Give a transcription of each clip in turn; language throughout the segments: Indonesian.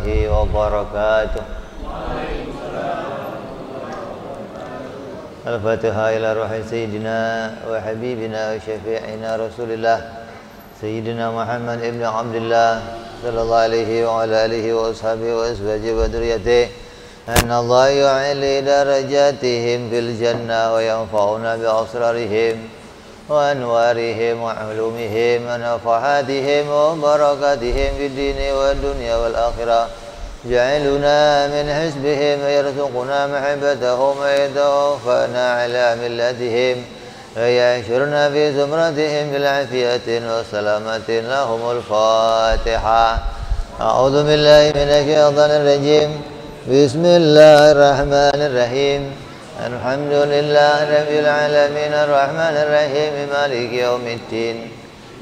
wabarakatuh. Al-Fatihah ila ruhi Sayyidina wa Habibina wa Syafi'ina Rasulillah Sayyidina Muhammad ibn Abdullah sallallahu alaihi wa ala alihi wa ashabihi wa azwajihi wa dhurriyyatihi anna Allah yu'ali darajatihim fil jannah wa yanfa'una bi asrarihim wa anwarihim wa ulumihim wa nafahatihim wa barakatihim fid dini wa dunya wal akhirah. جعلنا من حزبهم ويرزقنا محبتهم ويتوفنا على ملتهم ويحشرنا في زمرتهم بالعافية وسلامة لهم الفاتحة. أعوذ بالله من الشيطان الرجيم. بسم الله الرحمن الرحيم. الحمد لله رب العالمين الرحمن الرحيم مالك يوم الدين.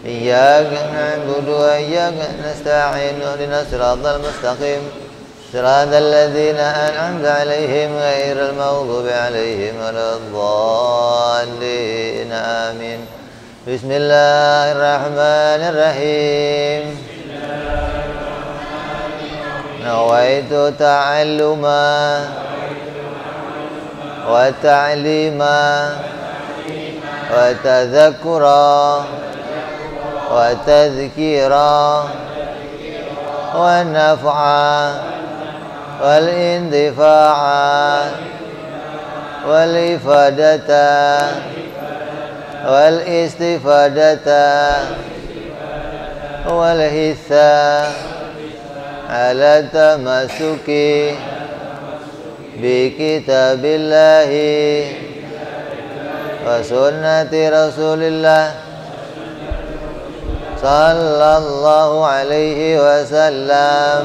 إياك نعبد وإياك نستعين اهدنا الصراط المستقيم صراط الذين أنعمت عليهم غير المغضوب عليهم ولا الضالين آمين. بسم الله الرحمن الرحيم. نويت تعلما وتعليما وتذكرا وتذكيرا والنفعا والاندفاعا والإفادة والاستفادة والحثا على التمسك بكتاب الله وسنة رسول الله صلى الله عليه وسلم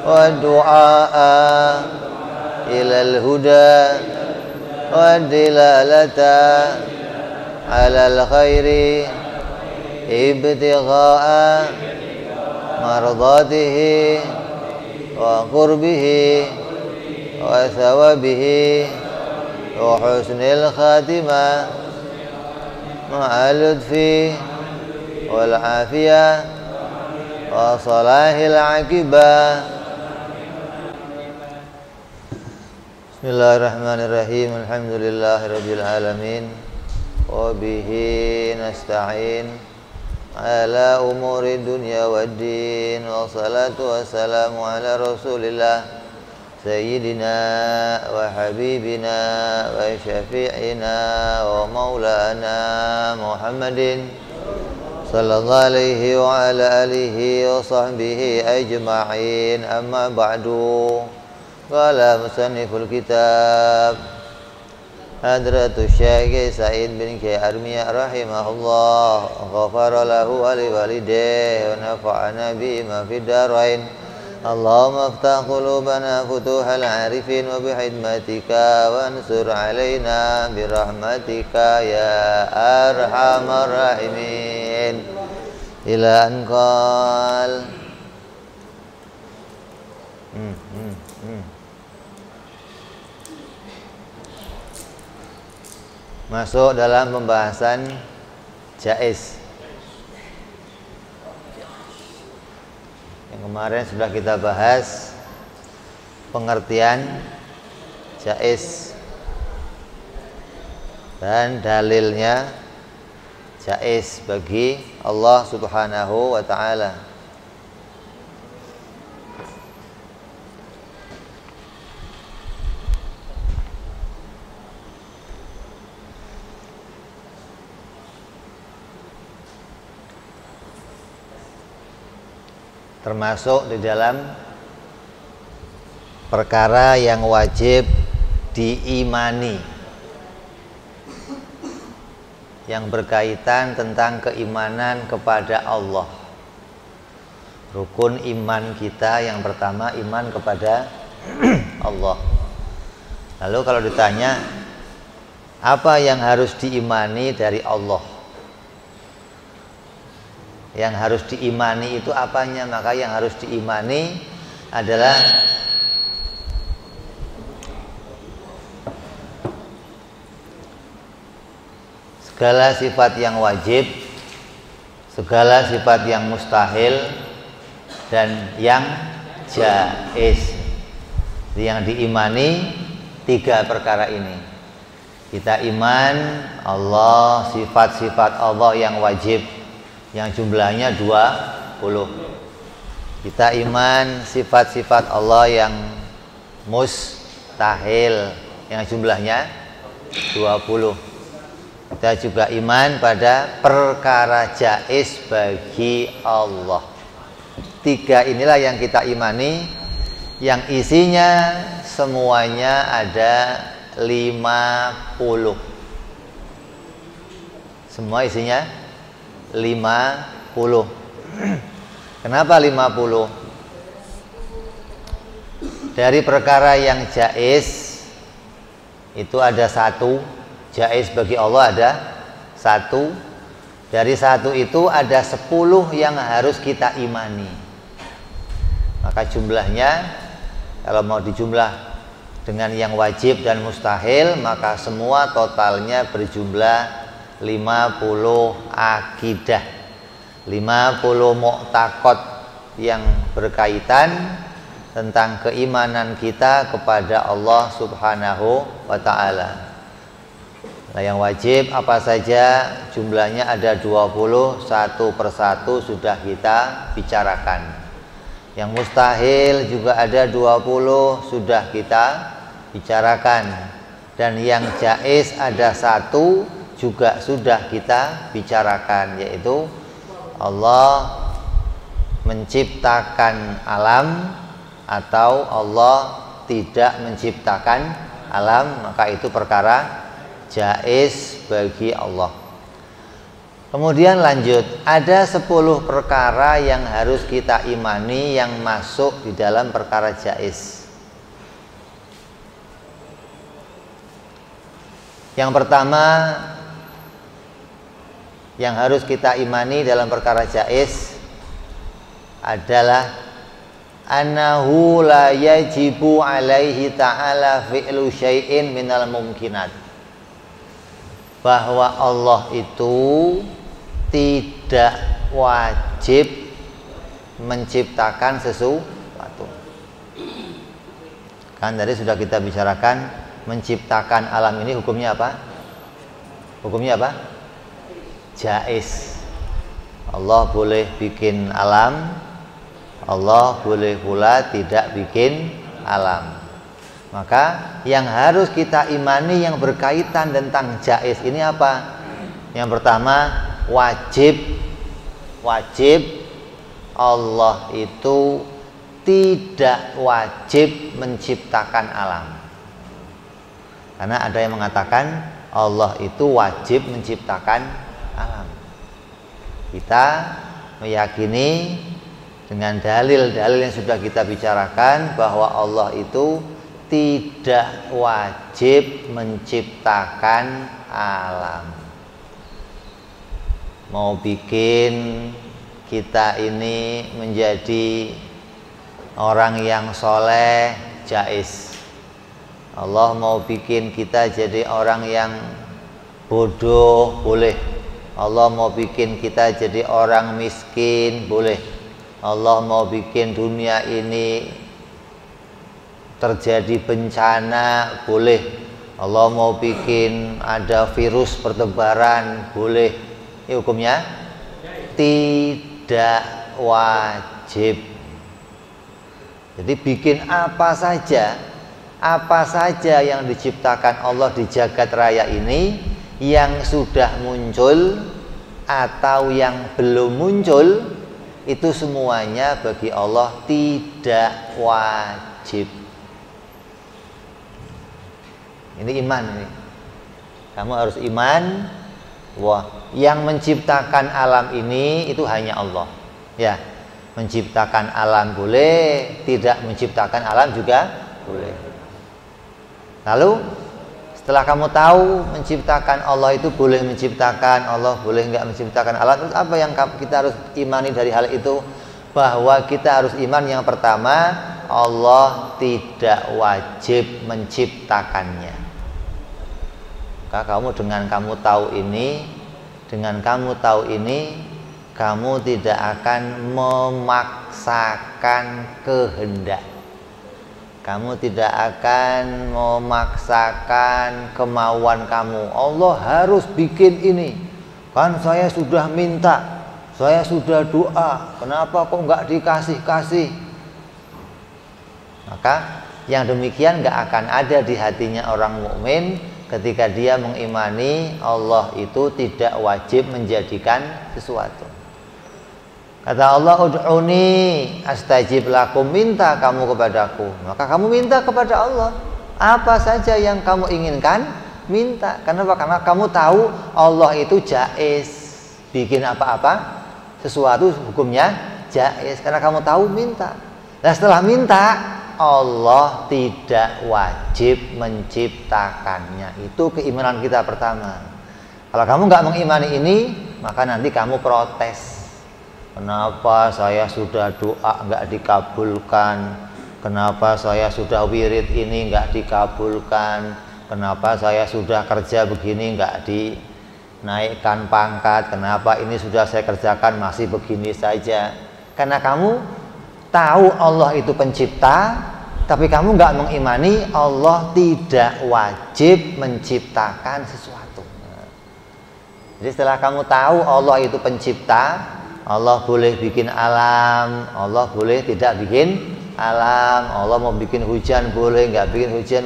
والدعاء إلى الهدى والدلالة على الخير ابتغاء مرضاته وقربه وثوابه وحسن الخاتمة مع اللطف والعافية وصلاح العاقبة. Bismillahirrahmanirrahim. Alhamdulillahirabbil alamin wa bihi nasta'in ala umuri dunya waddin wa salatu wassalamu ala Rasulillah Sayyidina wa habibina wa syafi'ina wa maulana Muhammadin sallallahu alaihi wa ala alihi wa sahbihi ajma'in. Amma ba'du. Qala musanniful kitab Hadratus Syekh Sa'id bin Kiai Armiyah rahimahullah ghafara lahu wa liwalidayhi wa nafa'ana bima fid darain. Allahumma aftah qulubana futuhal arifin wa bihidmatika wansur alaina birahmatika ya arhamar rahimin. Ila anqal masuk dalam pembahasan jaiz. Yang kemarin sudah kita bahas pengertian jaiz dan dalilnya jaiz bagi Allah Subhanahu wa ta'ala. Termasuk di dalam perkara yang wajib diimani, yang berkaitan tentang keimanan kepada Allah. Rukun iman kita yang pertama iman kepada Allah. Lalu kalau ditanya apa yang harus diimani dari Allah, yang harus diimani itu apanya? Maka yang harus diimani adalah segala sifat yang wajib, segala sifat yang mustahil, dan yang jaiz. Yang diimani 3 perkara ini. Kita iman Allah, sifat-sifat Allah yang wajib yang jumlahnya 20. Kita iman sifat-sifat Allah yang mustahil yang jumlahnya 20. Kita juga iman pada perkara jaiz bagi Allah. 3 inilah yang kita imani, yang isinya semuanya ada 50. Semua isinya 50. Kenapa 50? Dari perkara yang jaiz itu ada 1. Jaiz bagi Allah ada 1. Dari 1 itu ada 10 yang harus kita imani. Maka jumlahnya kalau mau dijumlah dengan yang wajib dan mustahil, maka semua totalnya berjumlah 50 akidah, 50 mu'taqad yang berkaitan tentang keimanan kita kepada Allah Subhanahu wa ta'ala. Nah, yang wajib apa saja, jumlahnya ada 20, satu persatu sudah kita bicarakan. Yang mustahil juga ada 20, sudah kita bicarakan. Dan yang jaiz ada 1 juga sudah kita bicarakan, yaitu Allah menciptakan alam atau Allah tidak menciptakan alam, maka itu perkara jaiz bagi Allah. Kemudian lanjut, ada 10 perkara yang harus kita imani yang masuk di dalam perkara jaiz. Yang pertama yang harus kita imani dalam perkara jaiz adalah annahu la yajibu alaihi ta'ala fi'lu syai'in minal mumkinat. Bahwa Allah itu tidak wajib menciptakan sesuatu. Kan tadi sudah kita bicarakan, menciptakan alam ini hukumnya apa? Hukumnya apa? Jaiz. Allah boleh bikin alam, Allah boleh pula tidak bikin alam. Maka yang harus kita imani yang berkaitan tentang jaiz ini apa? Yang pertama, wajib Allah itu tidak wajib menciptakan alam. Karena ada yang mengatakan Allah itu wajib menciptakan alam. Kita meyakini dengan dalil-dalil yang sudah kita bicarakan bahwa Allah itu tidak wajib menciptakan alam. Mau bikin kita ini menjadi orang yang soleh, jaiz. Allah mau bikin kita jadi orang yang bodoh, boleh. Allah mau bikin kita jadi orang miskin, boleh. Allah mau bikin dunia ini terjadi bencana, boleh. Allah mau bikin ada virus bertebaran, boleh. Ini hukumnya tidak wajib. Jadi bikin apa saja yang diciptakan Allah di jagat raya ini, yang sudah muncul atau yang belum muncul, itu semuanya bagi Allah tidak wajib. Ini iman ini. Kamu harus iman wah, yang menciptakan alam ini itu hanya Allah. Ya, menciptakan alam boleh, tidak menciptakan alam juga boleh. Lalu setelah kamu tahu menciptakan Allah itu boleh menciptakan, Allah boleh nggak menciptakan alam, terus apa yang kita harus imani dari hal itu? Bahwa kita harus iman yang pertama, Allah tidak wajib menciptakannya. Maka kamu dengan kamu tahu ini, kamu tidak akan memaksakan kehendak. Kamu tidak akan memaksakan kemauan kamu. Allah harus bikin ini. Kan saya sudah minta, saya sudah doa, kenapa kok nggak dikasih-kasih? Maka yang demikian nggak akan ada di hatinya orang mukmin ketika dia mengimani Allah itu tidak wajib menjadikan sesuatu. Kata Allah, ud'uni astajib lakum, minta kamu kepadaku. Maka kamu minta kepada Allah. Apa saja yang kamu inginkan, minta. Kenapa? Karena kamu tahu Allah itu jaiz. Bikin apa-apa, sesuatu hukumnya jaiz. Karena kamu tahu, minta. Nah setelah minta, Allah tidak wajib menciptakannya. Itu keimanan kita pertama. Kalau kamu nggak mengimani ini, maka nanti kamu protes. Kenapa saya sudah doa nggak dikabulkan? Kenapa saya sudah wirid ini nggak dikabulkan? Kenapa saya sudah kerja begini nggak dinaikkan pangkat? Kenapa ini sudah saya kerjakan masih begini saja? Karena kamu tahu Allah itu pencipta, tapi kamu nggak mengimani Allah tidak wajib menciptakan sesuatu. Jadi setelah kamu tahu Allah itu pencipta, Allah boleh bikin alam, Allah boleh tidak bikin alam, Allah mau bikin hujan boleh, nggak bikin hujan.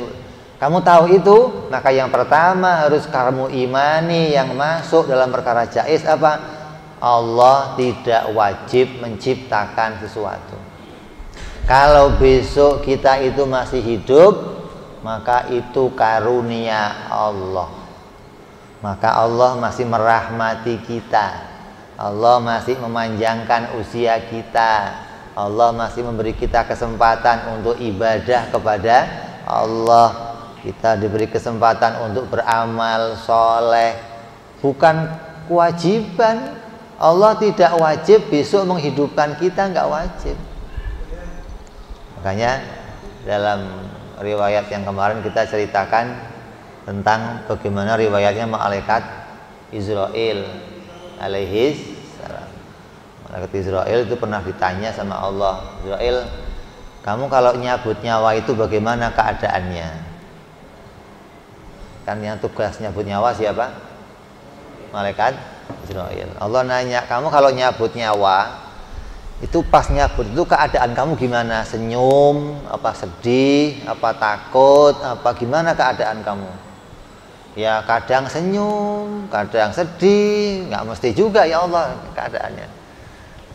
Kamu tahu itu, maka yang pertama harus kamu imani yang masuk dalam perkara jaiz apa? Allah tidak wajib menciptakan sesuatu. Kalau besok kita itu masih hidup, maka itu karunia Allah. Maka Allah masih merahmati kita. Allah masih memanjangkan usia kita. Allah masih memberi kita kesempatan untuk ibadah kepada Allah. Kita diberi kesempatan untuk beramal soleh, bukan kewajiban. Allah tidak wajib besok menghidupkan kita, nggak wajib. Makanya dalam riwayat yang kemarin kita ceritakan tentang bagaimana riwayatnya malaikat Israel alaihis salam. Malaikat Israel itu pernah ditanya sama Allah, Israel, kamu kalau nyabut nyawa itu bagaimana keadaannya? Kan yang tugas nyabut nyawa siapa? Malaikat Israel. Allah nanya, kamu kalau nyabut nyawa itu pas nyabut itu keadaan kamu gimana? Senyum, apa sedih, apa takut, apa gimana keadaan kamu? Ya kadang senyum, kadang sedih, nggak mesti juga ya Allah keadaannya.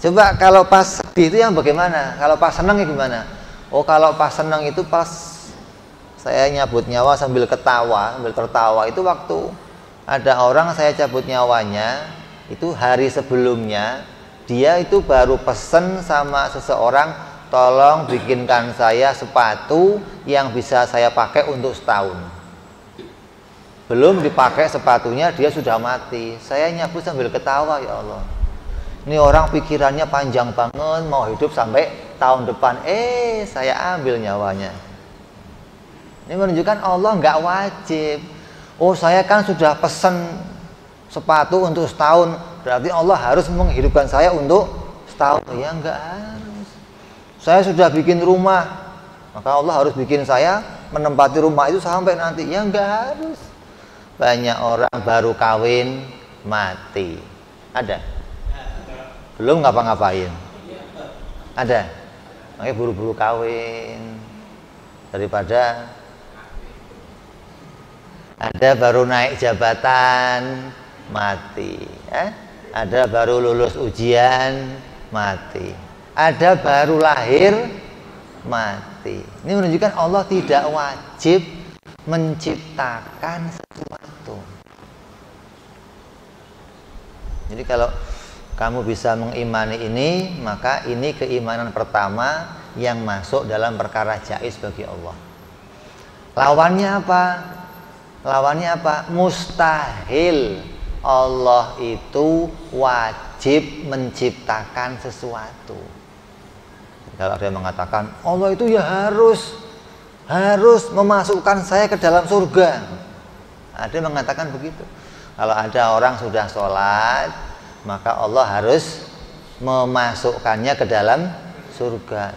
Coba kalau pas sedih itu yang bagaimana? Kalau pas senang ya gimana? Oh kalau pas senang itu pas saya nyabut nyawa sambil ketawa, sambil tertawa itu waktu ada orang saya cabut nyawanya, itu hari sebelumnya dia itu baru pesen sama seseorang, tolong bikinkan saya sepatu yang bisa saya pakai untuk setahun. Belum dipakai sepatunya dia sudah mati. Saya nyabut sambil ketawa, ya Allah. Ini orang pikirannya panjang banget, mau hidup sampai tahun depan. Saya ambil nyawanya. Ini menunjukkan Allah nggak wajib. Oh saya kan sudah pesen sepatu untuk setahun, berarti Allah harus menghidupkan saya untuk setahun. Ya nggak harus. Saya sudah bikin rumah, maka Allah harus bikin saya menempati rumah itu sampai nanti. Ya nggak harus. Banyak orang baru kawin mati. Ada? Belum ngapa-ngapain? Ada? Makanya buru-buru kawin daripada ada baru naik jabatan mati, ada baru lulus ujian mati, ada baru lahir mati. Ini menunjukkan Allah tidak wajib menciptakan sesuatu. Jadi kalau kamu bisa mengimani ini, maka ini keimanan pertama yang masuk dalam perkara jaiz bagi Allah. Lawannya apa? Lawannya apa? Mustahil Allah itu wajib menciptakan sesuatu. Kalau ada yang mengatakan Allah itu ya harus memasukkan saya ke dalam surga. Ada yang mengatakan begitu. Kalau ada orang sudah sholat, maka Allah harus memasukkannya ke dalam surga.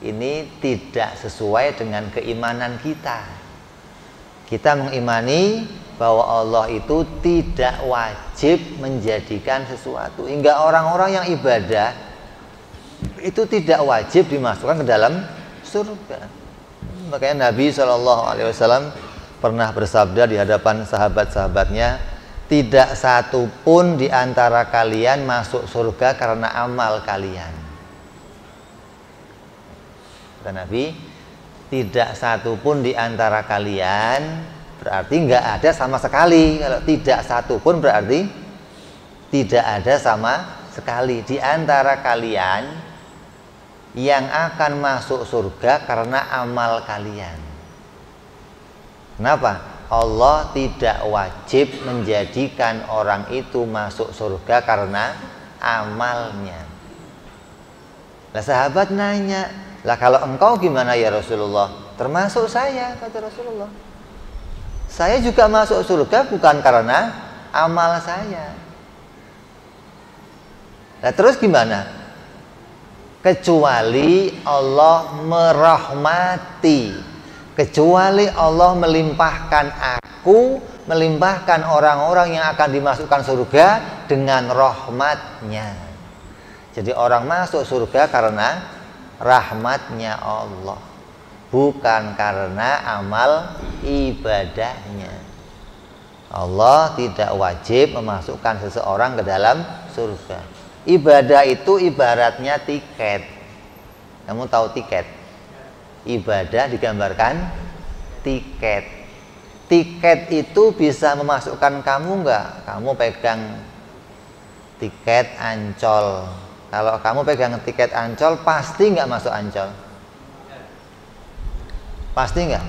Ini tidak sesuai dengan keimanan kita. Kita mengimani bahwa Allah itu tidak wajib menjadikan sesuatu, hingga orang-orang yang ibadah itu tidak wajib dimasukkan ke dalam surga. Makanya Nabi SAW pernah bersabda di hadapan sahabat-sahabatnya, tidak satu pun di antara kalian masuk surga karena amal kalian. Kata Nabi, tidak satu pun di antara kalian, berarti nggak ada sama sekali. Kalau tidak satu pun berarti tidak ada sama sekali di antara kalian yang akan masuk surga karena amal kalian. Kenapa? Allah tidak wajib menjadikan orang itu masuk surga karena amalnya. Nah, sahabat nanya, lah kalau engkau gimana ya Rasulullah? Termasuk saya, kata Rasulullah. Saya juga masuk surga bukan karena amal saya. Nah, terus gimana? Kecuali Allah merahmati, kecuali Allah melimpahkan aku, melimpahkan orang-orang yang akan dimasukkan surga dengan rahmatnya. Jadi orang masuk surga karena rahmatnya Allah, bukan karena amal ibadahnya. Allah tidak wajib memasukkan seseorang ke dalam surga. Ibadah itu ibaratnya tiket. Kamu tahu tiket? Ibadah digambarkan tiket. Tiket itu bisa memasukkan kamu enggak? Kamu pegang tiket Ancol. Kalau kamu pegang tiket Ancol, pasti enggak masuk Ancol? Pasti enggak?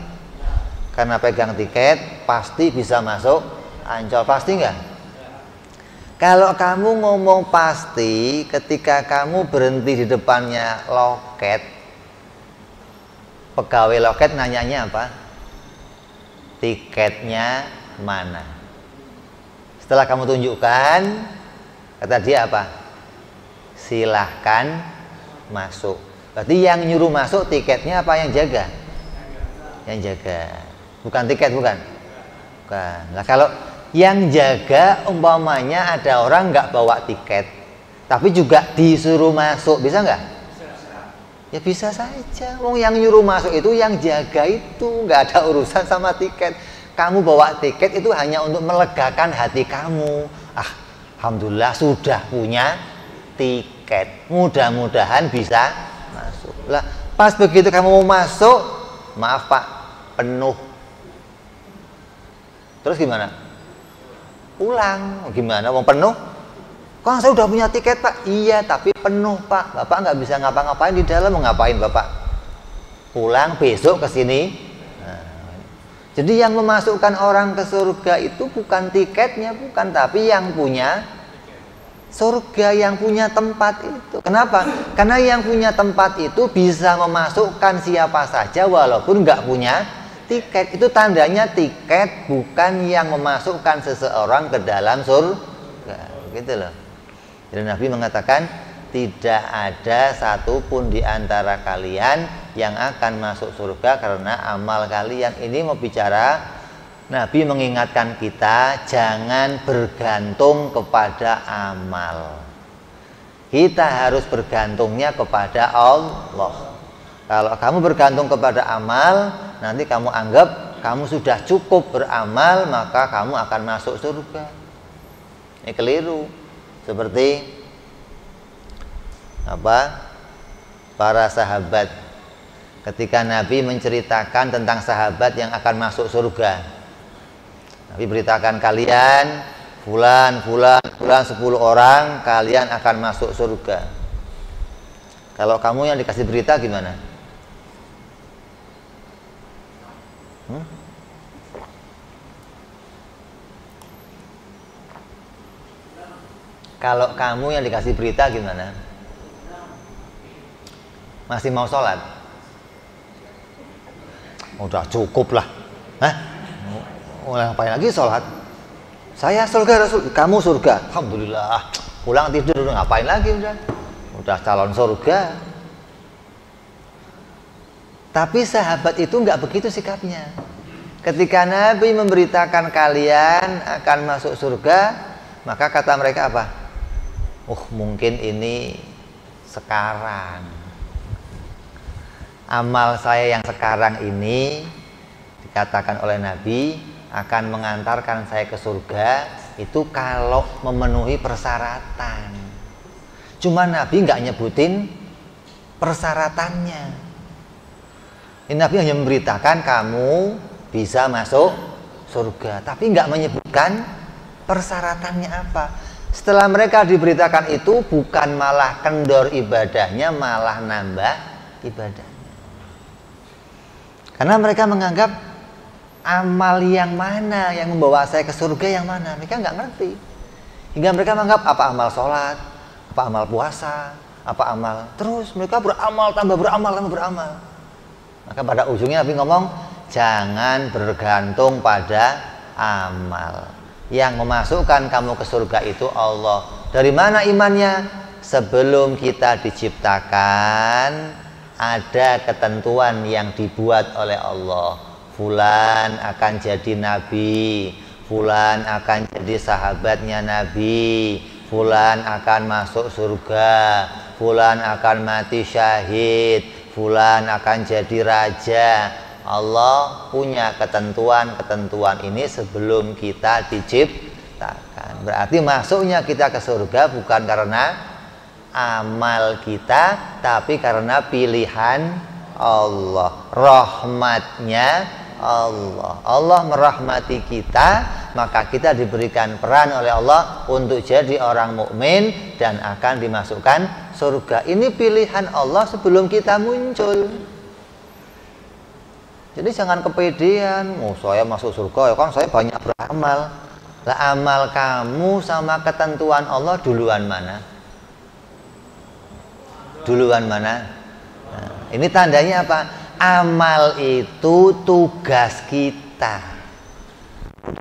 Karena pegang tiket, pasti bisa masuk Ancol. Pasti enggak? Kalau kamu ngomong pasti, ketika kamu berhenti di depannya loket, pegawai loket nanyanya apa? Tiketnya mana? Setelah kamu tunjukkan, kata dia apa? Silahkan masuk. Berarti yang nyuruh masuk tiketnya apa yang jaga? Yang jaga. Bukan tiket, bukan? Bukan. Nah, kalau yang jaga umpamanya ada orang nggak bawa tiket, tapi juga disuruh masuk, bisa nggak? Ya bisa saja. Wong yang nyuruh masuk itu yang jaga itu, nggak ada urusan sama tiket. Kamu bawa tiket itu hanya untuk melegakan hati kamu. Alhamdulillah sudah punya tiket. Mudah-mudahan bisa masuk. Lah, pas begitu kamu mau masuk, maaf Pak, penuh. Terus gimana? Pulang. Gimana? Mau penuh? Kok saya udah punya tiket Pak? Iya, tapi penuh Pak. Bapak nggak bisa ngapa-ngapain di dalam. Mau ngapain Bapak? Pulang besok ke sini. Nah, jadi yang memasukkan orang ke surga itu bukan tiketnya, bukan, tapi yang punya surga, yang punya tempat itu. Kenapa? Karena yang punya tempat itu bisa memasukkan siapa saja walaupun nggak punya tiket. Itu tandanya tiket, bukan yang memasukkan seseorang ke dalam surga, gitu loh. Jadi Nabi mengatakan tidak ada satupun di antara kalian yang akan masuk surga karena amal kalian. Ini mau bicara, Nabi mengingatkan kita jangan bergantung kepada amal. Kita harus bergantungnya kepada Allah. Kalau kamu bergantung kepada amal, nanti kamu anggap kamu sudah cukup beramal, maka kamu akan masuk surga. Ini keliru. Seperti apa? Para sahabat ketika Nabi menceritakan tentang sahabat yang akan masuk surga. Nabi beritakan, kalian fulan 10 orang, kalian akan masuk surga. Kalau kamu yang dikasih berita gimana? Kalau kamu yang dikasih berita gimana? Masih mau sholat? Udah cukup lah. Hah? Mau ngapain lagi sholat? Saya surga Rasul, kamu surga. Alhamdulillah. pulang tidur, ngapain lagi udah calon surga. Tapi sahabat itu nggak begitu sikapnya. Ketika Nabi memberitakan kalian akan masuk surga, maka kata mereka apa? Mungkin ini sekarang. Amal saya yang sekarang ini dikatakan oleh Nabi akan mengantarkan saya ke surga itu kalau memenuhi persyaratan. Cuma Nabi nggak nyebutin persyaratannya. Ini Nabi hanya memberitakan kamu bisa masuk surga, tapi nggak menyebutkan persyaratannya apa. Setelah mereka diberitakan itu, bukan malah kendor ibadahnya, malah nambah ibadahnya. Karena mereka menganggap amal yang mana yang membawa saya ke surga yang mana, mereka nggak ngerti. Hingga mereka menganggap apa amal sholat, apa amal puasa, apa amal, terus mereka beramal, tambah beramal. Maka pada ujungnya Nabi ngomong, jangan bergantung pada amal. Yang memasukkan kamu ke surga itu Allah. Dari mana imannya? Sebelum kita diciptakan, ada ketentuan yang dibuat oleh Allah. Fulan akan jadi nabi, fulan akan jadi sahabatnya Nabi, fulan akan masuk surga, fulan akan mati syahid, fulan akan jadi raja. Allah punya ketentuan-ketentuan ini sebelum kita diciptakan. Berarti masuknya kita ke surga bukan karena amal kita, tapi karena pilihan Allah, rahmatnya Allah. Allah merahmati kita, maka kita diberikan peran oleh Allah untuk jadi orang mukmin dan akan dimasukkan surga. Ini pilihan Allah sebelum kita muncul. Jadi jangan kepedean, saya masuk surga ya kan saya banyak beramal. Lah amal kamu sama ketentuan Allah duluan mana? Duluan mana? Nah, ini tandanya apa? Amal itu tugas kita.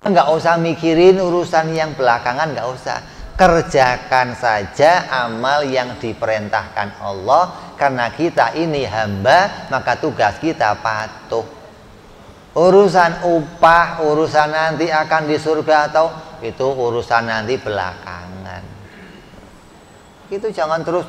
Nggak usah mikirin urusan yang belakangan, nggak usah. Kerjakan saja amal yang diperintahkan Allah. Karena kita ini hamba, maka tugas kita patuh. Urusan upah, urusan nanti akan di surga atau itu urusan nanti belakangan. Itu jangan terus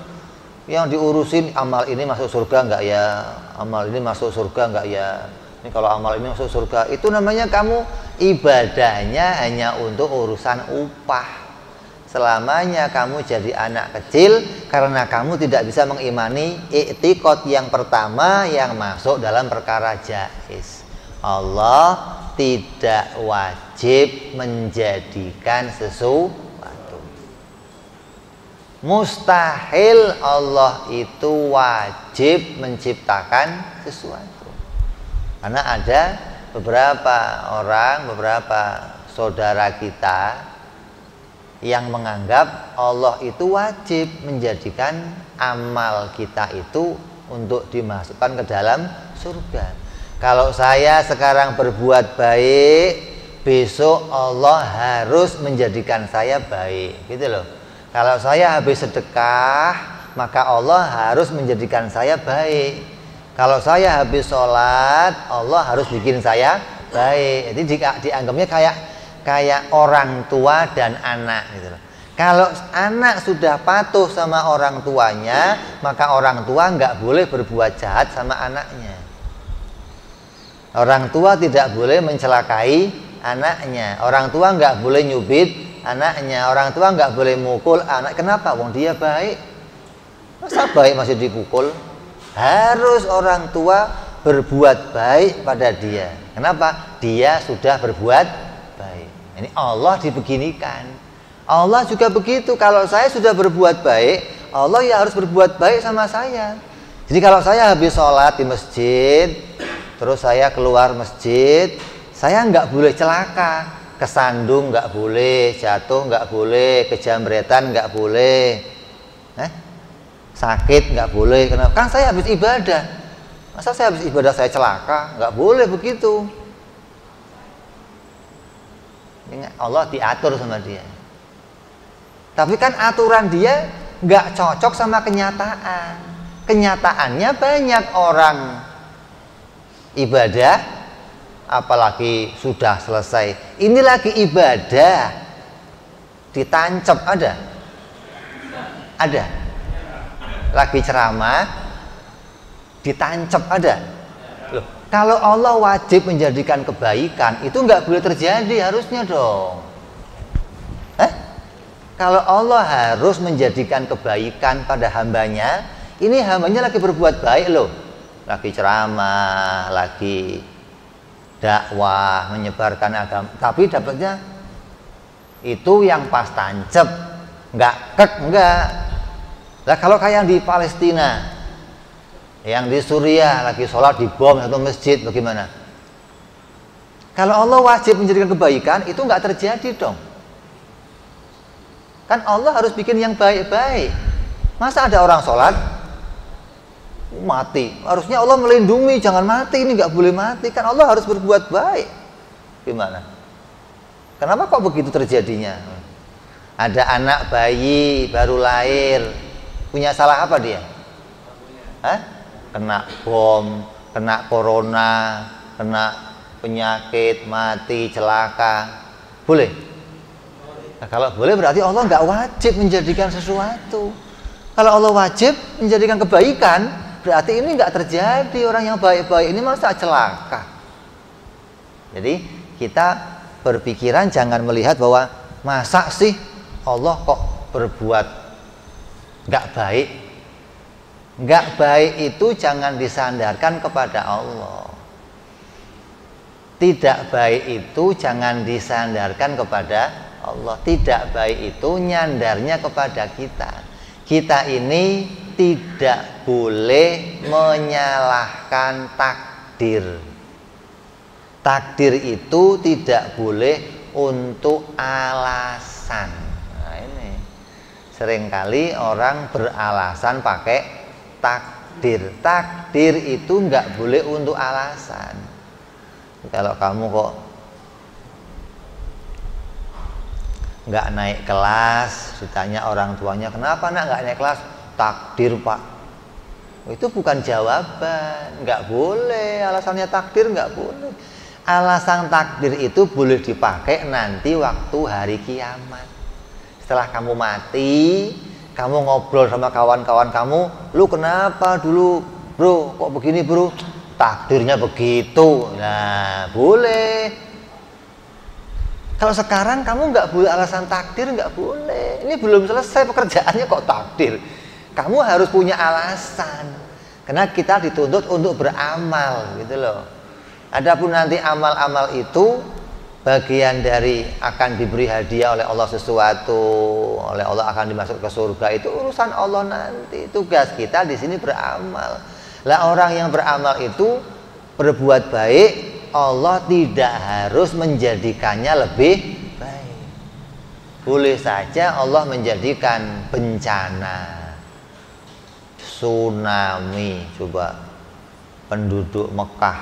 yang diurusin amal ini masuk surga enggak ya, amal ini masuk surga enggak ya. Ini kalau amal ini masuk surga, itu namanya kamu ibadahnya hanya untuk urusan upah. Selamanya kamu jadi anak kecil karena kamu tidak bisa mengimani i'tiqad yang pertama yang masuk dalam perkara jaiz. Allah tidak wajib menjadikan sesuatu. Mustahil Allah itu wajib menciptakan sesuatu. Karena ada beberapa orang, beberapa saudara kita yang menganggap Allah itu wajib menjadikan amal kita itu untuk dimasukkan ke dalam surga. Kalau saya sekarang berbuat baik, besok Allah harus menjadikan saya baik, gitu loh. Kalau saya habis sedekah, maka Allah harus menjadikan saya baik. Kalau saya habis sholat, Allah harus bikin saya baik. Jadi dianggapnya kayak orang tua dan anak, gitu loh. Kalau anak sudah patuh sama orang tuanya, maka orang tua nggak boleh berbuat jahat sama anaknya. Orang tua tidak boleh mencelakai anaknya. Orang tua nggak boleh nyubit anaknya. Orang tua nggak boleh mukul anak. Kenapa? Wong dia baik. Masa baik masih dipukul? Harus orang tua berbuat baik pada dia. Kenapa? Dia sudah berbuat baik. Ini Allah dibeginikan. Allah juga begitu. Kalau saya sudah berbuat baik, Allah ya harus berbuat baik sama saya. Jadi kalau saya habis sholat di masjid, terus saya keluar masjid, saya nggak boleh celaka, kesandung nggak boleh, jatuh nggak boleh, kejamretan nggak boleh, sakit nggak boleh. Kenapa? Kan saya habis ibadah. Masa saya habis ibadah saya celaka? Nggak boleh begitu. Allah diatur sama dia. Tapi kan aturan dia nggak cocok sama kenyataan. Kenyataannya banyak orang ibadah, apalagi sudah selesai, ini lagi ibadah, ditancap ada? Lagi ceramah, ditancap ada? Loh, kalau Allah wajib menjadikan kebaikan, itu nggak boleh terjadi harusnya dong. Kalau Allah harus menjadikan kebaikan pada hambanya, ini hambanya lagi berbuat baik loh, lagi ceramah, lagi dakwah, menyebarkan agama, tapi dapatnya itu yang pas tancep, nggak enggak. Lah kalau kayak di Palestina, yang di Suriah lagi sholat dibom satu masjid, bagaimana? Kalau Allah wajib menjadikan kebaikan, itu nggak terjadi dong. Kan Allah harus bikin yang baik-baik. Masa ada orang sholat mati? Harusnya Allah melindungi, jangan mati, ini nggak boleh mati. Kan Allah harus berbuat baik. Gimana? Kenapa kok begitu terjadinya? Ada anak bayi baru lahir, punya salah apa dia? Kena bom, kena corona, kena penyakit, mati, celaka, boleh? Nah, kalau boleh berarti Allah nggak wajib menjadikan sesuatu. Kalau Allah wajib menjadikan kebaikan, berarti ini nggak terjadi, orang yang baik-baik ini masa celaka. Jadi kita berpikiran jangan melihat bahwa masa sih Allah kok berbuat nggak baik. Nggak baik itu jangan disandarkan kepada Allah. Tidak baik itu jangan disandarkan kepada Allah. Tidak baik itu nyandarnya kepada kita. Kita ini tidak boleh menyalahkan takdir. Takdir itu tidak boleh untuk alasan. Nah ini seringkali orang beralasan pakai takdir. Takdir itu nggak boleh untuk alasan. Kalau kamu kok nggak naik kelas, ditanya orang tuanya, kenapa nak nggak naik kelas? Takdir pak. Itu bukan jawaban, nggak boleh. Alasannya takdir nggak boleh. Alasan takdir itu boleh dipakai nanti waktu hari kiamat. Setelah kamu mati, kamu ngobrol sama kawan-kawan kamu, lu kenapa dulu bro, kok begini bro? Takdirnya begitu. Nah boleh. Kalau sekarang kamu nggak boleh alasan takdir, nggak boleh. Ini belum selesai pekerjaannya kok takdir. Kamu harus punya alasan. Karena kita dituntut untuk beramal, gitu loh. Adapun nanti amal-amal itu bagian dari akan diberi hadiah oleh Allah sesuatu, oleh Allah akan dimasuk ke surga, itu urusan Allah nanti. Tugas kita di sini beramal. Lah orang yang beramal itu berbuat baik, Allah tidak harus menjadikannya lebih baik. Boleh saja Allah menjadikan bencana, tsunami, coba penduduk Mekah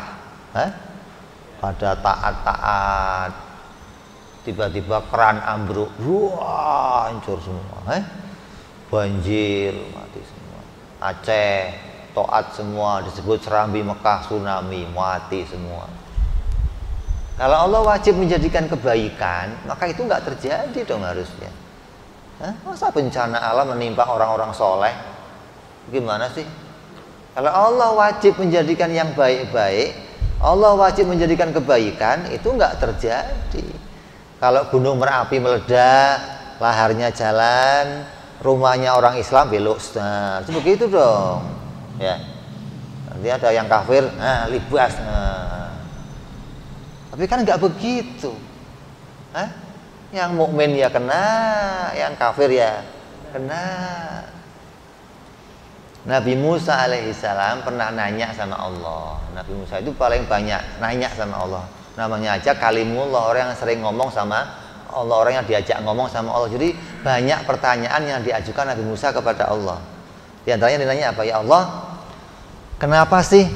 pada taat-taat, tiba-tiba keran ambruk, wah hancur semua, banjir, mati semua. Aceh, taat semua, disebut Serambi Mekah, tsunami, mati semua. Kalau Allah wajib menjadikan kebaikan, maka itu nggak terjadi dong harusnya. Masa bencana alam menimpa orang-orang soleh? Gimana sih? Kalau Allah wajib menjadikan yang baik-baik, Allah wajib menjadikan kebaikan, itu nggak terjadi. Kalau gunung Merapi meledak, laharnya jalan, rumahnya orang Islam belok, nah, itu begitu dong. Ya, nanti ada yang kafir, libas. Tapi kan nggak begitu. Yang mukmin ya kena, yang kafir ya kena. Nabi Musa alaihissalam pernah nanya sama Allah. Nabi Musa itu paling banyak nanya sama Allah. Namanya aja kalimullah, orang yang sering ngomong sama Allah, orang yang diajak ngomong sama Allah. Jadi banyak pertanyaan yang diajukan Nabi Musa kepada Allah. Di antaranya dinanya apa? Ya Allah, kenapa sih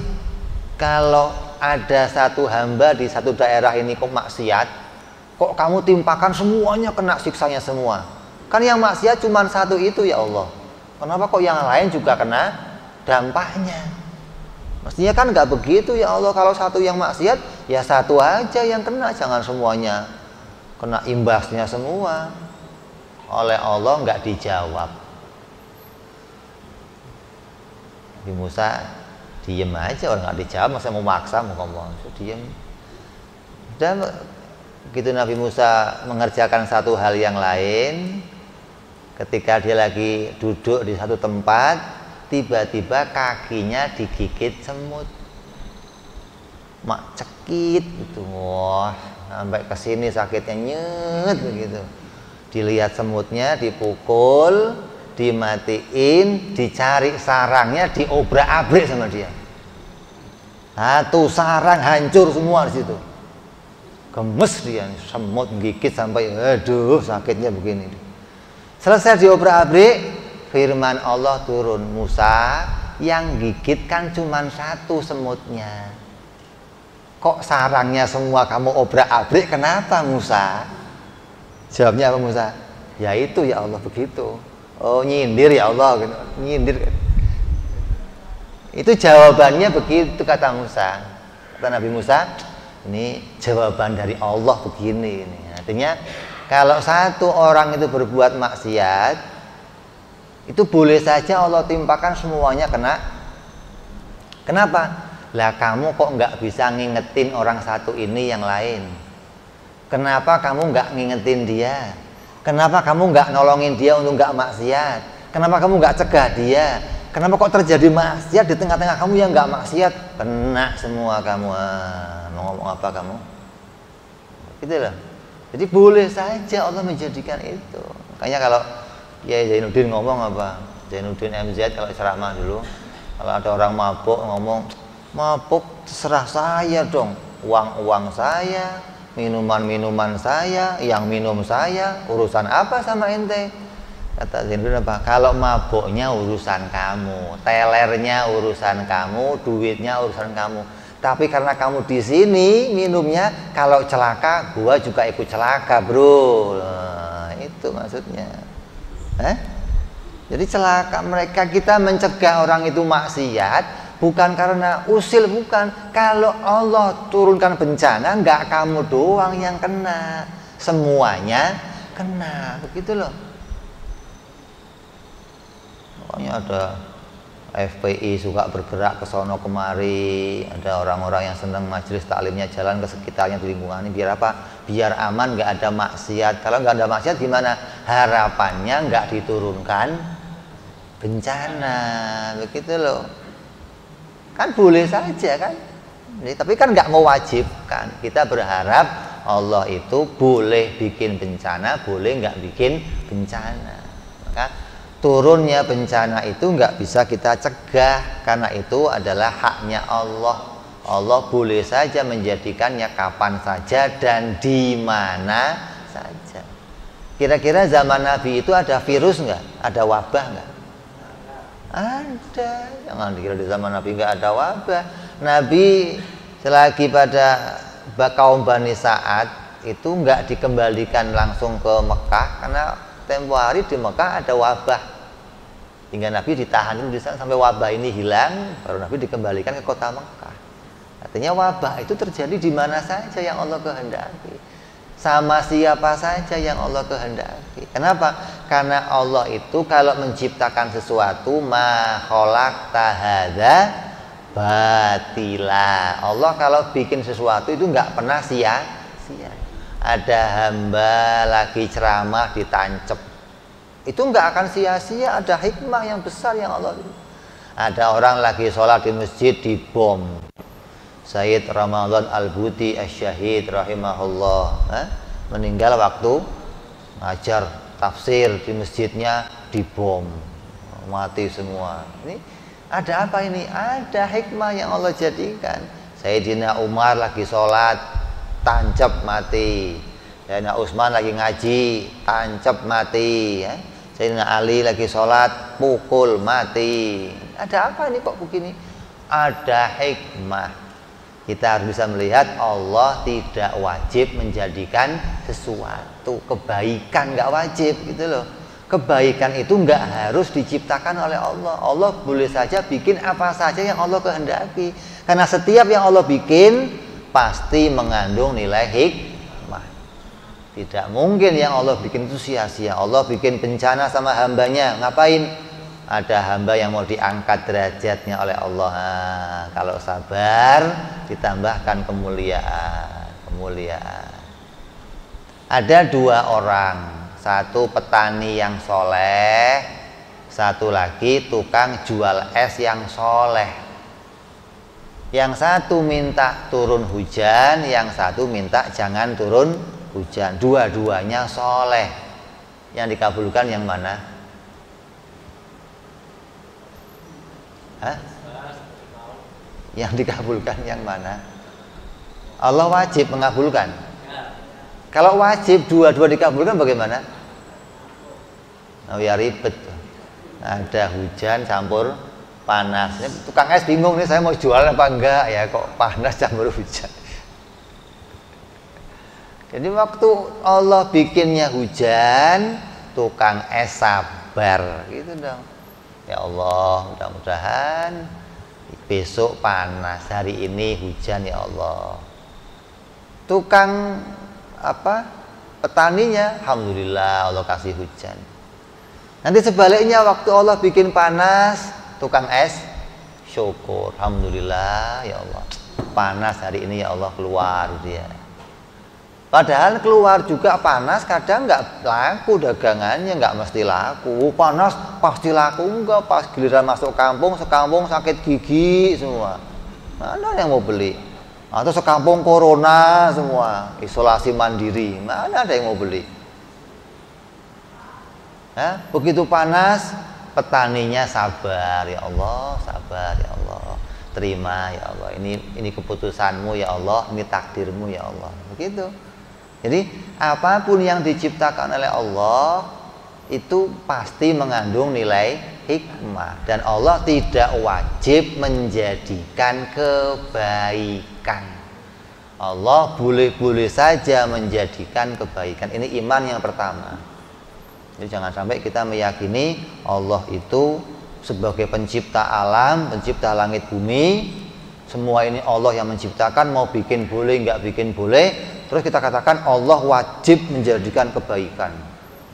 kalau ada satu hamba di satu daerah ini kok maksiat, kok kamu timpakan semuanya kena siksanya semua? Kan yang maksiat cuma satu itu ya Allah. Kenapa kok yang lain juga kena dampaknya? Mestinya kan nggak begitu ya Allah. Kalau satu yang maksiat, ya satu aja yang kena, jangan semuanya kena imbasnya semua. Oleh Allah nggak dijawab. Nabi Musa diem aja, orang nggak dijawab, masa mau maksa mau ngomong, diem. Dan begitu Nabi Musa mengerjakan satu hal yang lain, ketika dia lagi duduk di satu tempat, tiba-tiba kakinya digigit semut. Mak cekit gitu, wah sampai kesini sakitnya nyet begitu. Dilihat semutnya, dipukul, dimatiin, dicari sarangnya, diobrak-abrik sama dia. Satu sarang hancur semua di situ. Gemes dia, semut gigit sampai aduh sakitnya begini. Selesai diobrak-abrik, firman Allah turun, Musa, yang gigit kan cuma satu semutnya. Kok sarangnya semua kamu obrak-abrik, kenapa Musa? Jawabnya apa Musa? Ya itu ya Allah begitu. Oh nyindir ya Allah gitu. Nyindir. Itu jawabannya begitu kata Musa. Kata Nabi Musa, ini jawaban dari Allah begini ini. Artinya kalau satu orang itu berbuat maksiat, itu boleh saja Allah timpakan semuanya kena. Kenapa? Lah kamu kok nggak bisa ngingetin orang satu ini yang lain? Kenapa kamu nggak ngingetin dia? Kenapa kamu nggak nolongin dia untuk nggak maksiat? Kenapa kamu nggak cegah dia? Kenapa kok terjadi maksiat di tengah-tengah kamu yang nggak maksiat? Kena semua kamu. Mau ngomong apa kamu? Gitu loh. Jadi boleh saja Allah menjadikan itu. Makanya kalau ya Zainuddin ngomong apa? Zainuddin MZ kalau ceramah dulu, kalau ada orang mabuk ngomong, mabuk terserah saya dong. Uang-uang saya, minuman-minuman saya, yang minum saya, urusan apa sama ente? Kata Zainuddin apa? Kalau mabuknya urusan kamu, telernya urusan kamu, duitnya urusan kamu. Tapi karena kamu di sini minumnya, kalau celaka, gua juga ikut celaka, bro. Nah, itu maksudnya. Jadi celaka mereka, kita mencegah orang itu maksiat bukan karena usil, bukan. Kalau Allah turunkan bencana, nggak kamu doang yang kena, semuanya kena, begitu loh. Pokoknya ada FPI suka bergerak ke sono kemari, ada orang-orang yang senang majelis taklimnya jalan ke sekitarnya di lingkungan ini, biar apa? Biar aman, nggak ada maksiat. Kalau nggak ada maksiat gimana? Harapannya nggak diturunkan bencana, begitu loh. Kan boleh saja kan? Tapi kan nggak mewajibkan. Kita berharap Allah itu boleh bikin bencana, boleh nggak bikin bencana. Maka turunnya bencana itu nggak bisa kita cegah, karena itu adalah haknya Allah. Allah boleh saja menjadikannya kapan saja dan di mana saja. Kira-kira zaman Nabi itu ada virus nggak? Ada wabah nggak? Ada. Jangan dikira di zaman Nabi nggak ada wabah. Nabi selagi pada kaum Bani Sa'ad itu nggak dikembalikan langsung ke Mekah, karena tempo hari di Mekah ada wabah, hingga Nabi ditahan dulu di sana sampai wabah ini hilang, baru Nabi dikembalikan ke kota Mekah. Artinya wabah itu terjadi di mana saja yang Allah kehendaki, sama siapa saja yang Allah kehendaki. Kenapa? Karena Allah itu kalau menciptakan sesuatu, ma khalaqta hadza batila. Allah kalau bikin sesuatu itu nggak pernah sia-sia. Ada hamba lagi ceramah ditancep, itu nggak akan sia-sia, ada hikmah yang besar yang Allah. Ada orang lagi sholat di masjid dibom. Sayyid Ramadan Al-Buti Asy-Syahid rahimahullah meninggal waktu ngajar tafsir di masjidnya, dibom, mati semua. Ini ada apa ini? Ada hikmah yang Allah jadikan. Sayyidina Umar lagi sholat, tancap mati. Sayyidina Utsman lagi ngaji, tancap mati. Sayyidina Ali lagi sholat, pukul mati. Ada apa ini kok begini? Ada hikmah. Kita harus bisa melihat Allah tidak wajib menjadikan sesuatu kebaikan, nggak wajib gitu loh. Kebaikan itu nggak harus diciptakan oleh Allah. Allah boleh saja bikin apa saja yang Allah kehendaki. Karena setiap yang Allah bikin pasti mengandung nilai hikmah. Tidak mungkin yang Allah bikin itu sia-sia. Allah bikin bencana sama hambanya, ngapain? Ada hamba yang mau diangkat derajatnya oleh Allah. Nah, kalau sabar ditambahkan kemuliaan. Ada dua orang, satu petani yang soleh, satu lagi tukang jual es yang soleh. Yang satu minta turun hujan, yang satu minta jangan turun hujan. Dua-duanya soleh. Yang dikabulkan yang mana? Hah? Yang dikabulkan yang mana? Allah wajib mengabulkan. Kalau wajib dua-dua dikabulkan bagaimana? Oh ya ribet. Ada hujan campur panas. Ini tukang es bingung nih, saya mau jual apa enggak ya, kok panas campur hujan. Jadi waktu Allah bikinnya hujan, tukang es sabar gitu dong. Ya Allah, mudah-mudahan besok panas, hari ini hujan ya Allah. Tukang petaninya, alhamdulillah Allah kasih hujan. Nanti sebaliknya waktu Allah bikin panas, tukang es syukur, alhamdulillah ya Allah, panas hari ini ya Allah, keluar dia. Padahal keluar juga panas kadang nggak laku dagangannya, nggak mesti laku. Panas pasti laku, enggak, pas giliran masuk kampung, sekampung sakit gigi semua, mana yang mau beli? Atau sekampung corona semua, isolasi mandiri, mana ada yang mau beli? Nah, begitu panas, petaninya sabar ya Allah, sabar ya Allah, terima ya Allah, ini keputusanmu ya Allah, ini takdirmu ya Allah, begitu. Jadi apapun yang diciptakan oleh Allah itu pasti mengandung nilai hikmah, dan Allah tidak wajib menjadikan kebaikan. Allah boleh-boleh saja menjadikan kebaikan. Ini iman yang pertama. Jadi jangan sampai kita meyakini Allah itu sebagai pencipta alam, pencipta langit bumi, semua ini Allah yang menciptakan, mau bikin boleh, nggak bikin boleh, terus kita katakan Allah wajib menjadikan kebaikan.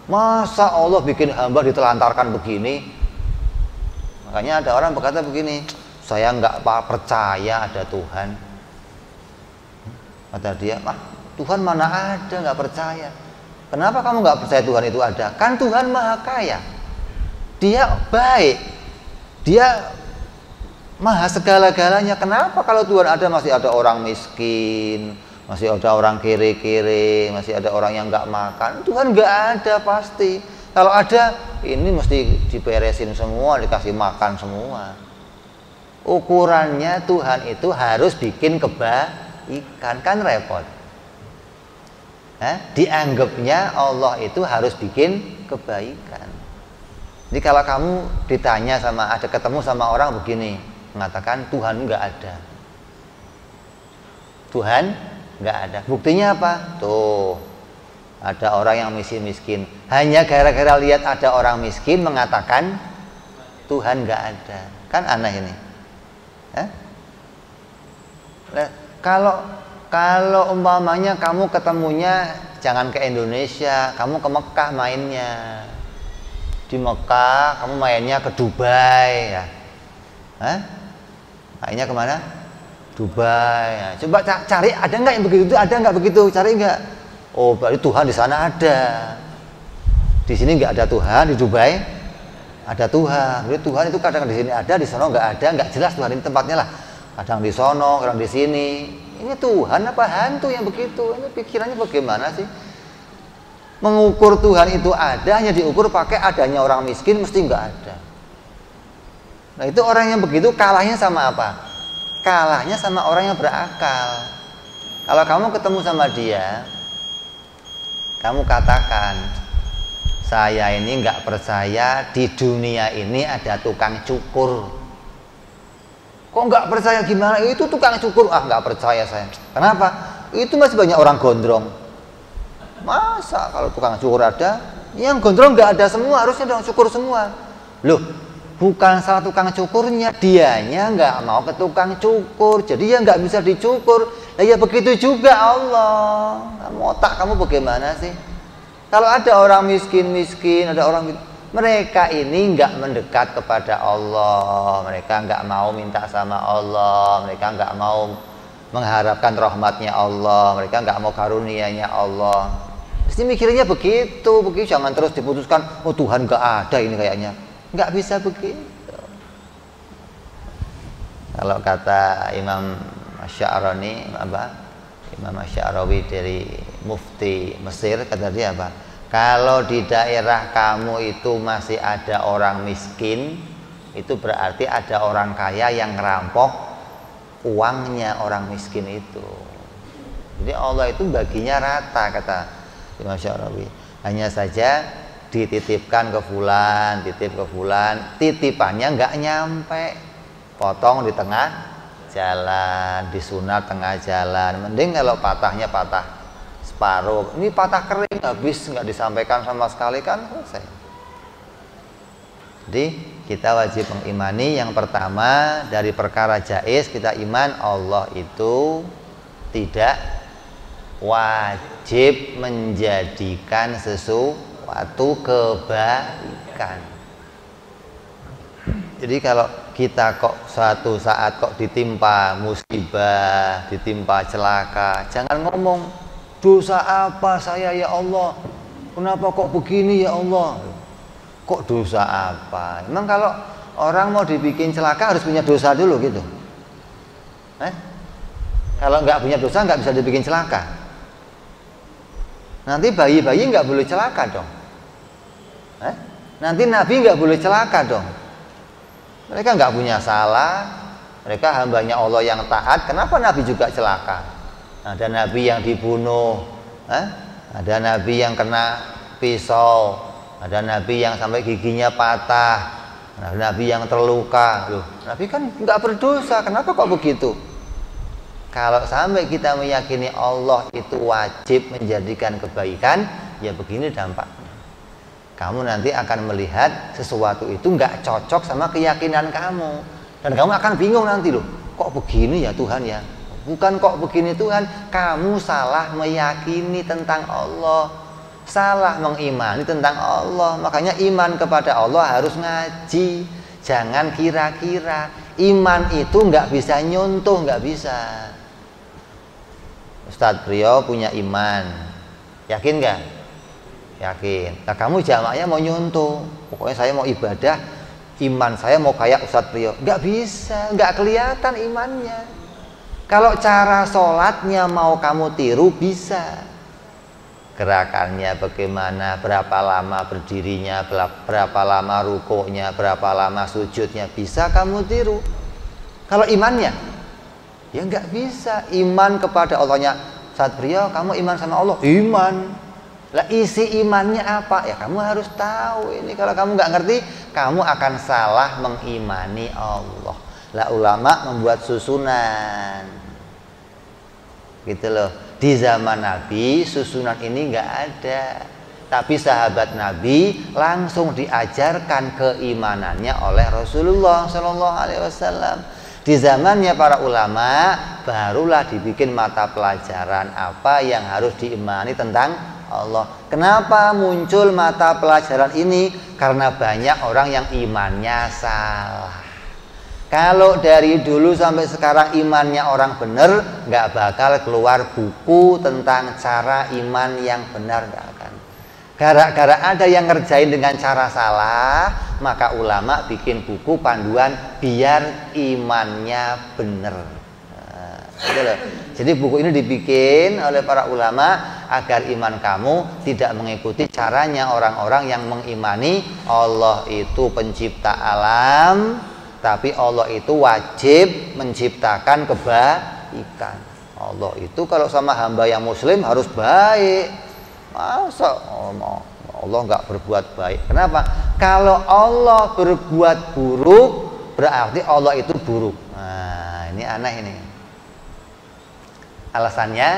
Masa Allah bikin hamba ditelantarkan begini? Makanya ada orang berkata begini, saya nggak percaya ada Tuhan. Kata dia, Tuhan mana ada, nggak percaya. Kenapa kamu nggak percaya Tuhan itu ada? Kan Tuhan maha kaya, Dia baik, Dia maha segala-galanya. Kenapa kalau Tuhan ada masih ada orang miskin, masih ada orang kere-kere, masih ada orang yang nggak makan? Tuhan nggak ada pasti. Kalau ada, ini mesti diberesin semua, dikasih makan semua. Ukurannya Tuhan itu harus bikin kebaikan, kan repot. Dianggapnya Allah itu harus bikin kebaikan. Jadi kalau kamu ditanya ketemu sama orang begini, mengatakan Tuhan nggak ada, Tuhan nggak ada. Buktinya apa? Tuh, ada orang yang miskin. Hanya gara-gara lihat ada orang miskin mengatakan Tuhan nggak ada. Kan aneh ini. Nah, kalau umpamanya kamu ketemunya jangan ke Indonesia, kamu ke Mekah mainnya. Di Mekah kamu mainnya ke Dubai ya. Mainnya kemana? Dubai ya. Coba cari, ada nggak yang begitu? Ada nggak begitu? Cari nggak? Oh, berarti Tuhan di sana ada. Di sini nggak ada Tuhan, di Dubai ada Tuhan. Jadi Tuhan itu kadang di sini ada, di sana nggak ada, nggak jelas Tuhan ini tempatnya lah. Kadang di sono, kadang di sini. Ini Tuhan apa hantu yang begitu? Ini pikirannya bagaimana sih? Mengukur Tuhan itu ada, hanya diukur pakai adanya orang miskin, mesti nggak ada. Nah itu orang yang begitu kalahnya sama apa? Kalahnya sama orang yang berakal. Kalau kamu ketemu sama dia, kamu katakan, saya ini nggak percaya di dunia ini ada tukang cukur. Kok nggak percaya gimana? Itu tukang cukur. Nggak percaya saya. Kenapa? Itu masih banyak orang gondrong. Masa kalau tukang cukur ada, Yang gondrong nggak ada semua, harusnya dong syukur semua. Loh, bukan salah tukang cukurnya, dianya nggak mau ke tukang cukur, jadi ya nggak bisa dicukur. Nah, ya begitu juga Allah. Kamu otak kamu bagaimana sih? Kalau ada orang miskin, ada orang mereka ini nggak mendekat kepada Allah, mereka nggak mau minta sama Allah, mereka nggak mau mengharapkan rahmatnya Allah, mereka nggak mau karunianya Allah. Mesti mikirnya begitu, jangan terus diputuskan, oh Tuhan nggak ada ini kayaknya, nggak bisa begitu. Kalau kata Imam Asy'arani, Imam Asy'arawi dari Mufti Mesir, kata dia apa? Kalau di daerah kamu itu masih ada orang miskin, itu berarti ada orang kaya yang ngerampok uangnya orang miskin itu. Jadi Allah itu baginya rata, kata Imam Syarawi. Hanya saja dititipkan ke fulan, titipannya nggak nyampe, potong di tengah jalan, disunat tengah jalan. Mending kalau patahnya patah separuh, ini patah kering habis nggak disampaikan sama sekali, kan selesai. Jadi kita wajib mengimani yang pertama dari perkara jaiz, kita iman Allah itu tidak wajib menjadikan sesuatu kebaikan. Jadi kalau kita kok suatu saat kok ditimpa musibah, ditimpa celaka, jangan ngomong dosa apa saya ya Allah, kenapa kok begini ya Allah, kok dosa apa? Emang kalau orang mau dibikin celaka harus punya dosa dulu gitu? Kalau nggak punya dosa nggak bisa dibikin celaka. Nanti bayi-bayi nggak boleh celaka dong. Nanti Nabi nggak boleh celaka dong. Mereka nggak punya salah, mereka hambanya Allah yang taat. Kenapa Nabi juga celaka? Ada Nabi yang dibunuh, ada Nabi yang kena pisau, ada Nabi yang sampai giginya patah, ada Nabi yang terluka. Loh, Nabi kan nggak berdosa, kenapa kok begitu? Kalau sampai kita meyakini Allah itu wajib menjadikan kebaikan, ya begini dampaknya. Kamu nanti akan melihat sesuatu itu nggak cocok sama keyakinan kamu, dan kamu akan bingung nanti, loh, kok begini ya Tuhan ya? Bukan kok begini Tuhan, kamu salah meyakini tentang Allah, salah mengimani tentang Allah. Makanya iman kepada Allah harus ngaji, jangan kira-kira. Iman itu nggak bisa nyontoh, nggak bisa. Ustadz Priyo punya iman, yakin nggak? Yakin. Nah kamu jamaknya mau nyontoh, pokoknya saya mau ibadah, iman saya mau kayak Ustadz Priyo, nggak bisa, nggak kelihatan imannya. Kalau cara sholatnya mau kamu tiru bisa, gerakannya bagaimana, berapa lama berdirinya, berapa lama rukuknya, berapa lama sujudnya, bisa kamu tiru. Kalau imannya, ya nggak bisa. Iman kepada Allahnya, Ustadz Priyo kamu iman sama Allah, iman. Lah isi imannya apa? Ya kamu harus tahu ini. Kalau kamu nggak ngerti, kamu akan salah mengimani Allah. Lah ulama membuat susunan, gitu loh. Di zaman Nabi susunan ini nggak ada, tapi sahabat Nabi langsung diajarkan keimanannya oleh Rasulullah Shallallahu Alaihi Wasallam. Di zamannya para ulama barulah dibikin mata pelajaran apa yang harus diimani tentang Allah. Kenapa muncul mata pelajaran ini? Karena banyak orang yang imannya salah. Kalau dari dulu sampai sekarang imannya orang benar, nggak bakal keluar buku tentang cara iman yang benar, nggak akan. Gara-gara ada yang ngerjain dengan cara salah, maka ulama bikin buku panduan biar imannya benar. Nah, jadi buku ini dibikin oleh para ulama agar iman kamu tidak mengikuti caranya orang-orang yang mengimani Allah itu pencipta alam, tapi Allah itu wajib menciptakan kebaikan. Allah itu kalau sama hamba yang muslim harus baik. Masa Allah nggak berbuat baik? Kenapa? Kalau Allah berbuat buruk, berarti Allah itu buruk. Nah, ini aneh ini. Alasannya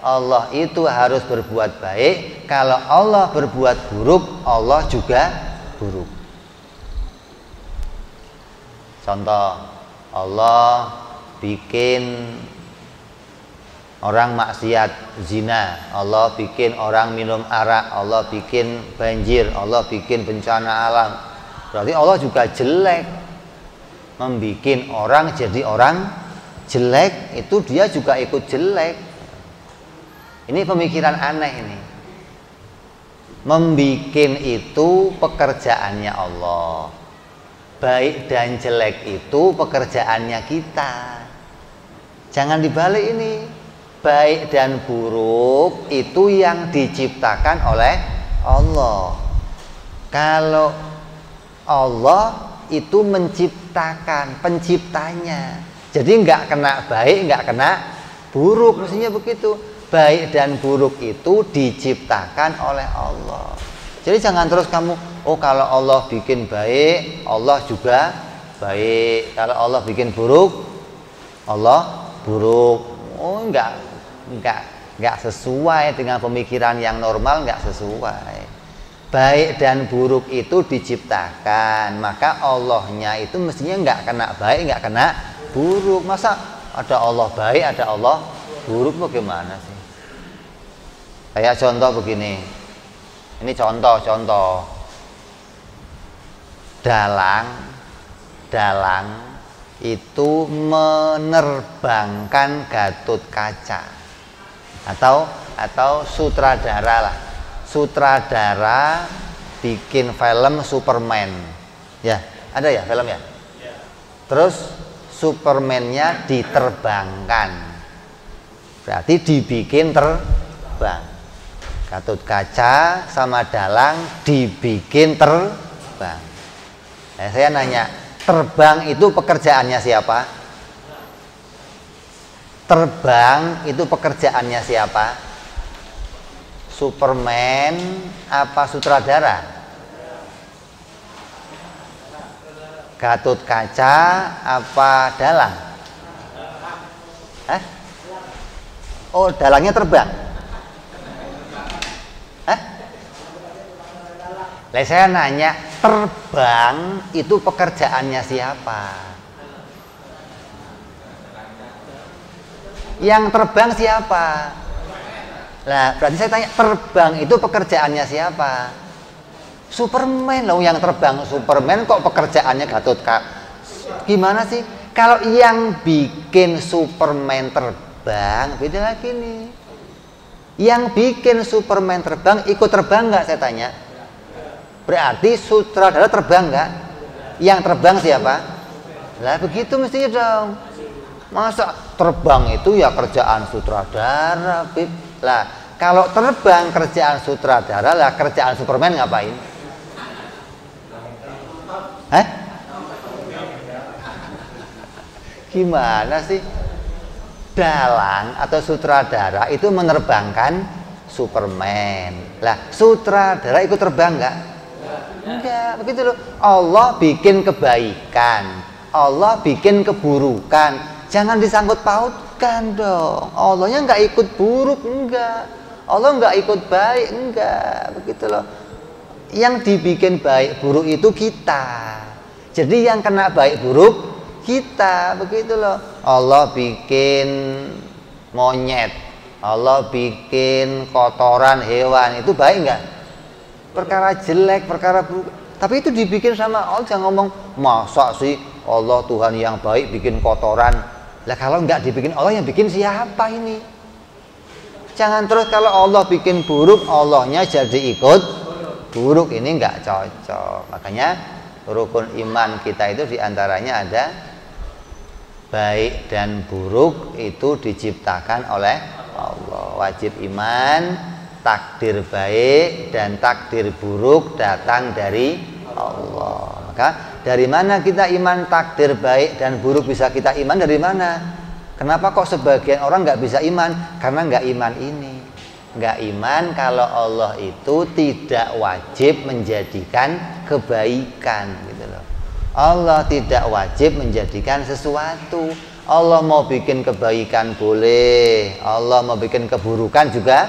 Allah itu harus berbuat baik. Kalau Allah berbuat buruk, Allah juga buruk. Contoh, Allah bikin orang maksiat zina, Allah bikin orang minum arak, Allah bikin banjir, Allah bikin bencana alam. Berarti Allah juga jelek. Membikin orang jadi orang jelek, itu dia juga ikut jelek. Ini pemikiran aneh ini. Membikin itu pekerjaannya Allah. Baik dan jelek itu pekerjaannya kita. Jangan dibalik ini. Baik dan buruk itu yang diciptakan oleh Allah. Kalau Allah itu menciptakan, penciptanya. Jadi nggak kena baik, nggak kena buruk, mestinya begitu. Baik dan buruk itu diciptakan oleh Allah. Jadi jangan terus kamu, oh kalau Allah bikin baik, Allah juga baik. Kalau Allah bikin buruk, Allah buruk. Oh enggak sesuai dengan pemikiran yang normal, enggak sesuai. Baik dan buruk itu diciptakan, maka Allahnya itu mestinya enggak kena baik, enggak kena buruk. Masa ada Allah baik, ada Allah buruk, bagaimana sih? Kayak contoh begini. Ini contoh. Dalang itu menerbangkan Gatot Kaca. Atau sutradara lah. Sutradara bikin film Superman. Ya, ada ya film ya? Terus Superman-nya diterbangkan. Berarti dibikin terbang. Gatot Kaca sama dalang dibikin terbang. Nah, saya nanya, terbang itu pekerjaannya siapa? Terbang itu pekerjaannya siapa? Superman apa sutradara? Gatot Kaca apa dalang? Hah? Oh, dalangnya terbang. Hah? Lah saya nanya, terbang itu pekerjaannya siapa? Yang terbang siapa? Lah berarti saya tanya, terbang itu pekerjaannya siapa? Superman loh yang terbang. Superman kok pekerjaannya Gatot Kaca? Gimana sih? Kalau yang bikin Superman terbang beda lagi nih. Yang bikin Superman terbang ikut terbang nggak, saya tanya? Berarti sutradara terbang nggak? Yang terbang siapa? Lah begitu mestinya dong. Masa terbang itu ya kerjaan sutradara, Bib? Lah kalau terbang kerjaan sutradara, lah kerjaan Superman ngapain? Hah? Gimana sih? Dalang atau sutradara itu menerbangkan Superman. Lah sutradara ikut terbang nggak? Enggak, begitu loh. Allah bikin kebaikan, Allah bikin keburukan, jangan disangkut pautkan dong. Allahnya nggak ikut buruk, enggak. Allah nggak ikut baik, enggak. Begitu loh. Yang dibikin baik buruk itu kita. Jadi yang kena baik buruk kita, begitu loh. Allah bikin monyet, Allah bikin kotoran hewan, itu baik nggak? Perkara jelek, perkara buruk. Tapi itu dibikin sama Allah. Jangan ngomong, masa sih Allah Tuhan yang baik bikin kotoran. Lah kalau nggak dibikin Allah, yang bikin siapa ini? Jangan terus kalau Allah bikin buruk, Allahnya jadi ikut buruk. Ini nggak cocok. Makanya rukun iman kita itu diantaranya ada baik dan buruk itu diciptakan oleh Allah. Wajib iman, takdir baik dan takdir buruk datang dari Allah. Maka dari mana kita iman takdir baik dan buruk bisa kita iman, dari mana? Kenapa kok sebagian orang nggak bisa iman? Karena nggak iman ini. Nggak iman kalau Allah itu tidak wajib menjadikan kebaikan, gitu loh. Allah tidak wajib menjadikan sesuatu. Allah mau bikin kebaikan boleh, Allah mau bikin keburukan juga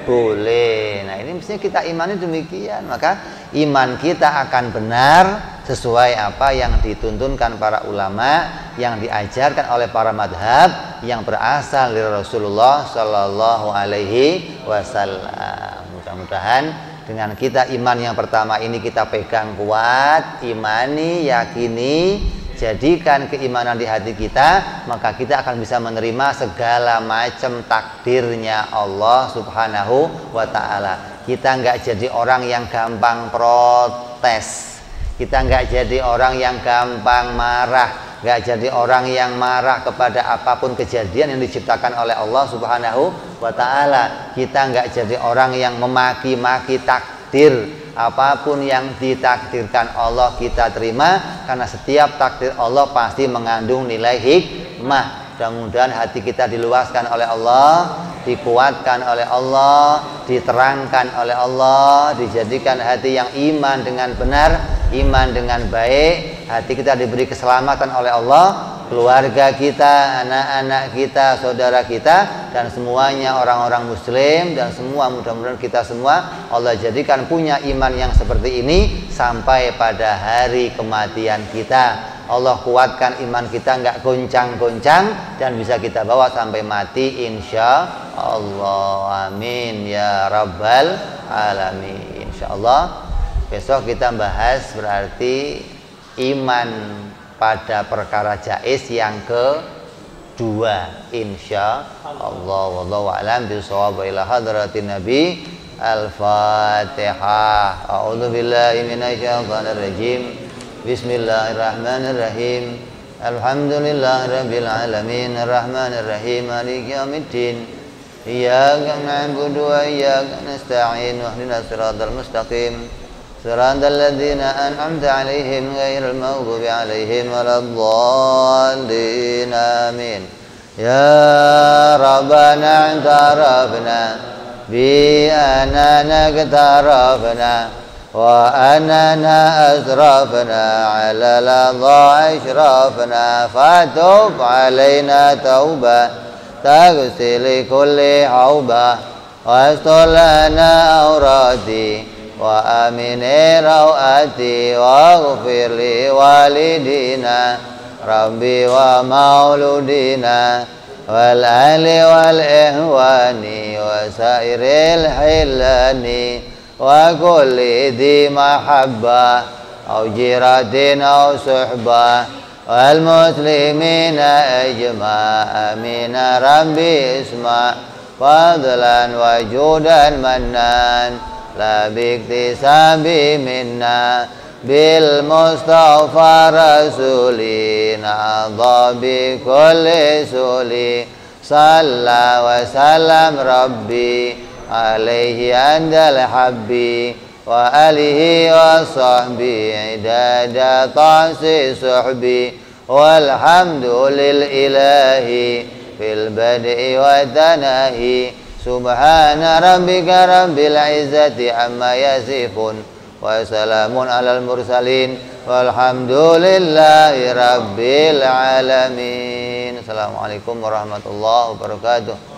boleh. Nah ini mestinya kita imani demikian. Maka iman kita akan benar sesuai apa yang dituntunkan para ulama, yang diajarkan oleh para madhab yang berasal dari Rasulullah Shallallahu Alaihi Wasallam. Mudah-mudahan dengan kita iman yang pertama ini kita pegang kuat, imani, yakini, jadikan keimanan di hati kita, maka kita akan bisa menerima segala macam takdirnya Allah Subhanahu wa ta'ala. Kita nggak jadi orang yang gampang protes, kita nggak jadi orang yang gampang marah, nggak jadi orang yang marah kepada apapun kejadian yang diciptakan oleh Allah Subhanahu wa ta'ala. Kita nggak jadi orang yang memaki-maki takdir. Apapun yang ditakdirkan Allah kita terima, karena setiap takdir Allah pasti mengandung nilai hikmah. Mudah-mudahan hati kita diluaskan oleh Allah, dikuatkan oleh Allah, diterangkan oleh Allah, dijadikan hati yang iman dengan benar, iman dengan baik. Hati kita diberi keselamatan oleh Allah, keluarga kita, anak-anak kita, saudara kita, dan semuanya orang-orang muslim, dan semua mudah-mudahan kita semua Allah jadikan punya iman yang seperti ini sampai pada hari kematian kita. Allah kuatkan iman kita nggak goncang-goncang dan bisa kita bawa sampai mati insya Allah. Amin ya rabbal alamin. Insya Allah besok kita bahas berarti iman pada perkara jaiz yang kedua insya Allah. Wallahu a'lam bishawab. Ila hadratin nabi al-fatihah. A'udzu billahi minasyaitonir rajim. Bismillahirrahmanirrahim. Alhamdulillahirabbil alamin arrahmanir rahim maliki yaumiddin. Iyyaka na'budu wa iyyaka nasta'in ihdinas siratal mustaqim. Siratal ladzina an'amta 'alaihim ghairil maghdubi 'alaihim waladdallin. Amin. Ya Rabbana i'tarafna bi anana iktarafna wa anana asrafna 'ala ladha ashrafna fatub 'alaina tauba taghsil kulli hauba wastur lana awrati wa amini rawati wa ghfir li walidina rabbi wa mauludina wal ahli wal ihwani wa sairil hilani wa kulli dhi mahabbah au jiratin au suhbah wal muslimina ajma' amin rabbi isma' fadlan wa judan mannan la biktisabi minna bil mustafa rasulina adhabi kulli suli salla wa salam rabbi alaihi andal habbi wa alihi wa sahbi idada ta'si suhbi walhamdulil ilahi fil bad'i wa tanahi subhana rabbika rabbil izzati amma yasifun wa salamun alal mursalin walhamdulillahi rabbil alamin. Assalamualaikum warahmatullahi wabarakatuh.